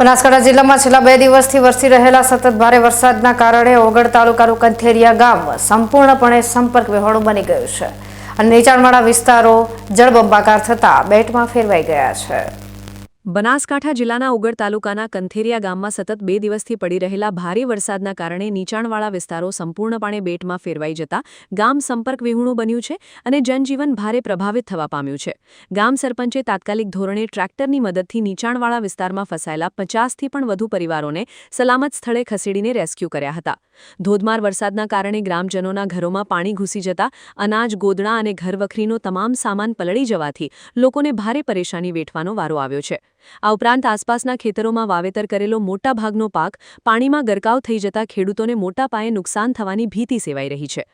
બનાસકાંઠા જિલ્લામાં છેલ્લા 2 દિવસથી વરસી રહેલા સતત ભારે વરસાદના કારણે ઓગળ તાલુકાનું કંથેરિયા ગામ સંપૂર્ણપણે સંપર્ક વિહોણું બની ગયું છે અને નીચાણવાળા વિસ્તારો જળબંબાકાર થતાં બેટમાં ફેરવાઈ ગયા છે। બનાસકાંઠા જિલ્લાના ઓગળ તાલુકાના કંથેરિયા ગામમાં સતત 2 દિવસથી પડી રહેલા ભારે વરસાદના કારણે નીચાણવાળા વિસ્તારો સંપૂર્ણપણે બેટમાં ફેરવાઈ જતા ગામ સંપર્ક વિહોણું બન્યું છે અને જનજીવન ભારે પ્રભાવિત થવા પામ્યું છે। ગામ સરપંચે તાત્કાલિક ધોરણે ટ્રેક્ટરની મદદથી નીચાણવાળા વિસ્તારમાં ફસાયેલા 50થી પણ વધુ પરિવારોને સલામત સ્થળે ખસેડીને રેસ્ક્યુ કર્યા હતા। ધોધમાર વરસાદના કારણે ગ્રામજનોના ઘરોમાં પાણી ઘૂસી જતા અનાજ, ગોદડા અને ઘરવખરીનો તમામ સામાન પલળી જવાથી લોકોને ભારે પરેશાની વેઠવાનો વારો આવ્યો છે। આ ઉપરાંત આસપાસના ખેતરોમાં વાવેતર કરેલો મોટા ભાગનો પાક પાણીમાં ગરકાવ થઈ જતા ખેડૂતોને મોટા પાયે નુકસાન થવાની ભીતિ સેવાઈ રહી છે।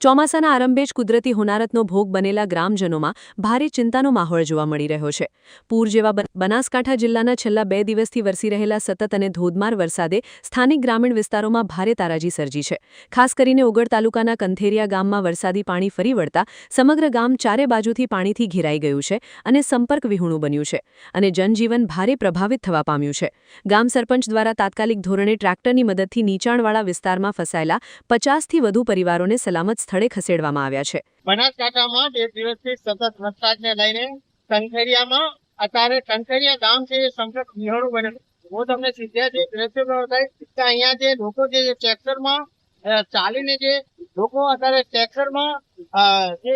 ચોમાસાના આરંભે જ કુદરતી હોનારતનો ભોગ બનેલા ગ્રામજનોમાં ભારે ચિંતાનો માહોલ જોવા મળી રહ્યો છે। પૂર જેવા બનાસકાંઠા જિલ્લાના છેલ્લા 2 દિવસથી વરસી રહેલા સતત અને ધોધમાર વરસાદે સ્થાનિક ગ્રામીણ વિસ્તારોમાં ભારે તારાજી સર્જી છે। ખાસ કરીને ઓગળ તાલુકાના કંથેરિયા ગામમાં વરસાદી પાણી ફરી વળતા સમગ્ર ગામ ચારે બાજુથી પાણીથી ઘેરાઈ ગયું છે અને સંપર્ક વિહોણું બન્યું છે અને જનજીવન ભારે પ્રભાવિત થવા પામ્યું છે। ગામ સરપંચ દ્વારા તાત્કાલિક ધોરણે ટ્રેક્ટરની મદદથી નીચાણવાળા વિસ્તારમાં ફસાયેલા 50થી વધુ પરિવારોને સલામત સ્થળે ખસેડવામાં આવ્યા છે। બનાસકાંઠામાં 2 દિવસથી સતત વરસાદને લઈને કંથેરિયામાં અત્યારે કંથેરિયા ગામ છે એ સંપર્ક વિહોણું બન્યું। હું તમને સીધા જે દ્રશ્યો બતાવીશ કે અહીંયા જે લોકો જે ટ્રેક્ટરમાં ચાલીને જે લોકો અત્યારે ટ્રેક્ટરમાં જે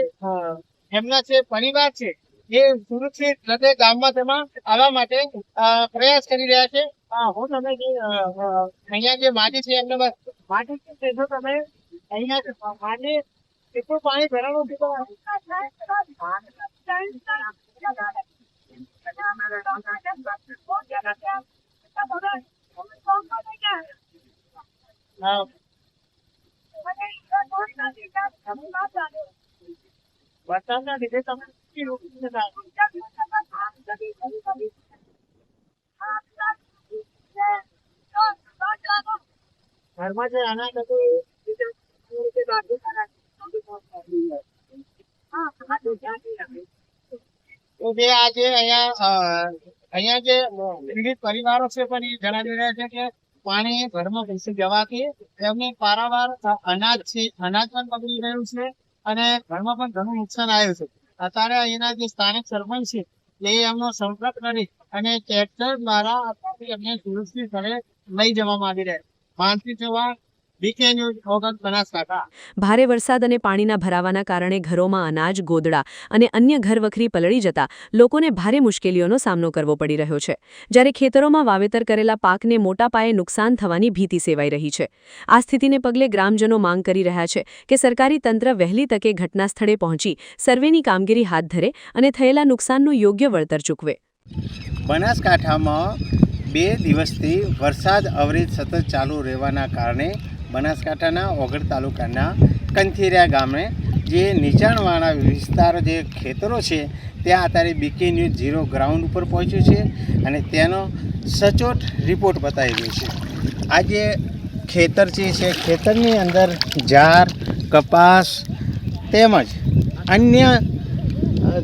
એમના જે પરિવાર છે એ સુરક્ષિત રીતે ગામમાં તેમાં આવવા માટે પ્રયાસ કરી રહ્યા છે। હું તમે જે અહીંયા જે માટી છે એમને માટી છે જો તમે અહીંયા માટી કેટલું પાણી ભરાણું છે વરસાદના લીધે તમે ઘરમાં જે અનાજ હતું જે આજે અહીંયા જે વિવિધ પરિવારો છે પણ એ જણાવી રહ્યા છે કે પાણી ઘરમાં ઘૂસી જવાથી એમને પારાવાર અનાજ પણ બગડી રહ્યું છે અને ઘરમાં પણ ઘણું નુકસાન આવ્યું છે। અત્યારે અહીંના જે સ્થાનિક સરપંચ છે એ એમનો સંપર્ક કરી અને ટ્રેક્ટર દ્વારા એમને સુરક્ષિત સ્થળે લઈ જવામાં આવી રહ્યા। માનસી ચૌહાણ, BK ન્યૂઝ, ઓગળ, બનાસકાંઠા। ભારે વરસાદ અને પાણીના ભરાવાના કારણે ઘરોમાં અનાજ, ગોદડા અને અન્ય ઘરવખરી પલળી જતા લોકોને ભારે મુશ્કેલીઓનો સામનો કરવો પડી રહ્યો છે, જ્યારે ખેતરોમાં વાવેતર કરેલા પાકને મોટા પાયે નુકસાન થવાની ભીતિ સેવાઈ રહી છે। આ સ્થિતિને પગલે ગ્રામજનો માંગ કરી રહ્યા છે કે સરકારી તંત્ર વહેલી તકે ઘટના સ્થળે પહોંચી સર્વેની કામગીરી હાથ ધરે અને થયેલા નુકસાનનું યોગ્ય વળતર ચૂકવે। બનાસકાંઠામાં 2 દિવસથી વરસાદ અવિરત સતત ચાલુ રહેવાના કારણે બનાસકાંઠાના ઓગળ તાલુકાના કંથેરિયા ગામે જે નીચાણવાળા વિસ્તાર જે ખેતરો છે ત્યાં અત્યારે BK ન્યૂઝ 0 ગ્રાઉન્ડ ઉપર પહોંચ્યું છે અને તેનો સચોટ રિપોર્ટ બતાવી રહ્યો છે। આ જે ખેતર છે ખેતરની અંદર જાર, કપાસ તેમજ અન્ય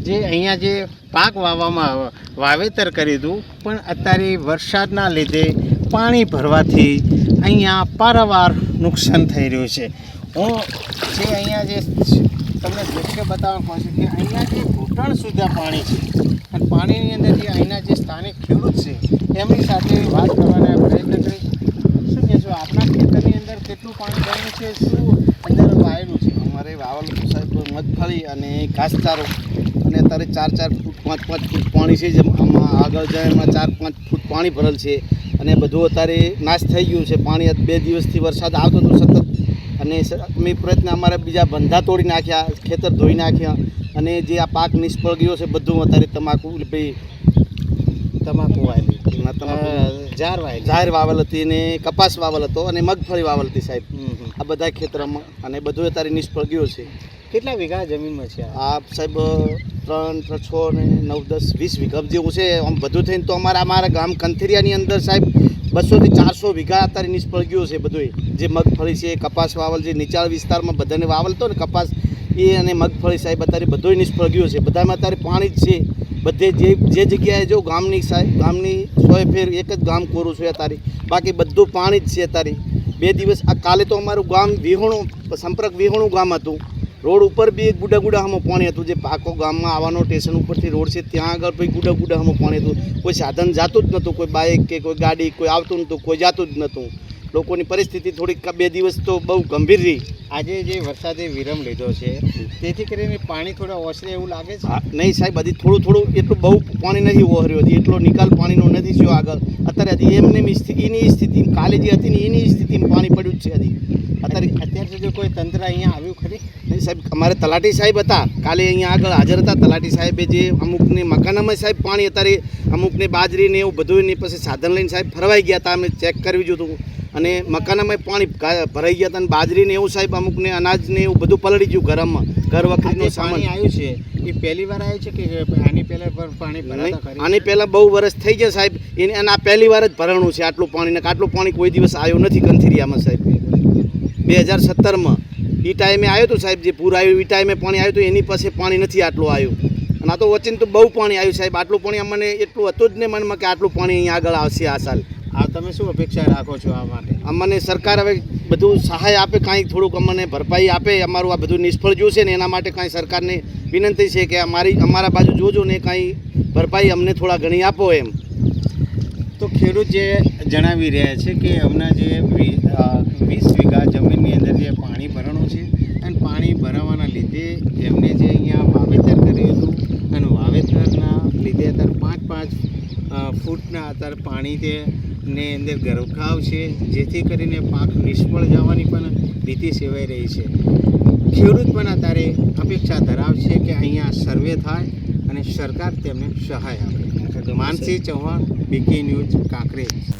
જે અહીંયા જે પાક વાવેતર કર્યું હતું પણ અત્યારે વરસાદના લીધે પાણી ભરવાથી અહીંયા પારાવાર નુકસાન થઈ રહ્યું છે। હું જે અહીંયા જે તમને દ્રશ્ય બતાવવા કહું છું કે અહીંયા જે ઘૂંટણ સુધી પાણી છે અને પાણીની અંદર જે અહીંના જે સ્થાનિક ખેડૂત છે એમની સાથે વાત કરવાના પ્રયત્ન કરી। શું કહેશો, આપણા ખેતરની અંદર કેટલું પાણી ભરેલું છે, શું અંદર વાવેલું છે? અમારે વાવેલું સાહેબ મગફળી અને ઘાસચારો અને અત્યારે 4-4 ફૂટ 5-5 ફૂટ પાણી છે। જેમ આમાં આગળ જાય એમાં 4-5 ફૂટ પાણી ભરેલ છે અને બધું અત્યારે નાશ થઈ ગયું છે। પાણી 2 દિવસથી વરસાદ આવતો હતો સતત અને અમે પ્રયત્ન અમારે બીજા બંધા તોડી નાખ્યા, ખેતર ધોઈ નાખ્યા અને જે આ પાક નિષ્ફળ ગયો છે બધું અત્યારે તમાકુ વાવેલી, જાહેર વાવેલ હતી અને કપાસ વાવેલ હતો અને મગફળી વાવેલ હતી સાહેબ। આ બધા ખેતરમાં અને બધું અત્યારે નિષ્ફળ ગયો છે। કેટલા વીઘા જમીનમાં છે આ સાહેબ? 3, 6 ને 9, 10, 20 વીઘા જેવું છે। આમ બધું થઈને તો અમારા ગામ કંથેરિયાની અંદર સાહેબ 200 થી 400 વીઘા અત્યારે નિષ્ફળ ગયો છે બધું। જે મગફળી છે, કપાસ વાવલ, જે નીચાણ વિસ્તારમાં બધાને વાવલ હતો ને કપાસ એ અને મગફળી સાહેબ અત્યારે બધું નિષ્ફળ ગયો છે। બધામાં અત્યારે પાણી જ છે બધે જે જગ્યાએ જો ગામની ગામની 100 ફેર એક જ ગામ કોરું છે અત્યારે, બાકી બધું પાણી જ છે અત્યારે. 2 દિવસ આ કાલે તો અમારું ગામ વિહોણું સંપર્ક વિહોણું ગામ હતું. રોડ ઉપર બી એક ગુડાહમાં પાણી હતું. જે પાકો ગામમાં આવવાનો સ્ટેશન ઉપરથી રોડ છે ત્યાં આગળ ભાઈ ગુડાહમાં પાણી હતું. કોઈ સાધન જાતું જ નહોતું, કોઈ બાઇક કે કોઈ ગાડી કોઈ આવતું નહોતું, કોઈ જાતું જ નહોતું. લોકોની પરિસ્થિતિ થોડીક 2 દિવસ તો બહુ ગંભીર રહી. આજે જે વરસાદે વિરામ લીધો છે તેથી કરીને પાણી થોડા ઓસરે એવું લાગે છે. નહીં સાહેબ, હજી થોડું એટલું બહુ પાણી નથી ઓહર્યું, હજી એટલો નિકાલ પાણીનો નથી થયો આગળ. અત્યારે હજી એની સ્થિતિ કાલે જે હતી ને એની સ્થિતિમાં પાણી પડ્યું જ છે હજી. અત્યાર સુધી કોઈ તંત્ર અહીંયા આવ્યું ખરી? નહીં સાહેબ, અમારે તલાટી સાહેબ હતા કાલે અહીંયા આગળ હાજર હતા. તલાટી સાહેબે જે અમુકને મકાનામાં સાહેબ પાણી અત્યારે અમુકને બાજરી ને એવું બધું એની પછી સાધન લઈને સાહેબ ફરવાઈ ગયા હતા. અમે ચેક કરવી જોતું અને મકાનામાં પાણી ભરાઈ ગયા હતા અને બાજરી ને એવું સાહેબ અમુકને અનાજ ને એવું બધું પલળી ગયું ઘરમાં. ઘર વખતનું સામાન આવ્યું છે એ પહેલી વાર આવ્યું છે કે આની પહેલા પણ પાણી ભરાતા ખરી? આની પહેલાં બહુ વર્ષ થઈ ગયા સાહેબ એને, અને આ પહેલી વાર જ ભરણું છે આટલું પાણી. ને આટલું પાણી કોઈ દિવસ આવ્યું નથી કંથેરિયામાં સાહેબ. 2017માં એ ટાઈમે આવ્યું હતું સાહેબ, જે પૂર આવ્યું એ ટાઈમે પાણી આવ્યું હતું. એની પાસે પાણી નથી આટલું આવ્યું. અને આ તો વચ્ચે તો બહુ પાણી આવ્યું સાહેબ. આટલું પાણી અમને એટલું હતું જ ને મનમાં કે આટલું પાણી અહીંયા આગળ આવશે આ સાલ. આ તમે શું અપેક્ષા રાખો છો આ માટે? અમને સરકાર હવે બધું સહાય આપે, કાંઈક થોડુંક અમને ભરપાઈ આપે. અમારું આ બધું નિષ્ફળ ગયું છે ને એના માટે કાંઈ સરકારને વિનંતી છે કે અમારા બાજુ જોજો ને કાંઈ ભરપાઈ અમને થોડા ઘણી આપો એમ. તો ખેડૂત જે જણાવી રહ્યા છે કે હમણાં જે 20 વીઘા જમીનની અંદર જે પાણી ભરણું છે અને પાણી ભરાવાના લીધે એમને જે અહીંયા વાવેતર કર્યું હતું અને વાવેતરના લીધે અત્યારે 5-5 ફૂટના અત્યારે પાણી તે ને અંદર ગરકાવ છે, જેથી કરીને પાક નિષ્ફળ જવાની પણ ભીતિ સેવાઈ રહી છે. ખેડૂત પણ અત્યારે અપેક્ષા ધરાવશે કે અહીંયા સર્વે થાય અને સરકાર તેમને સહાય આપે. Mansingh Chauhan, BK news, Kankrej.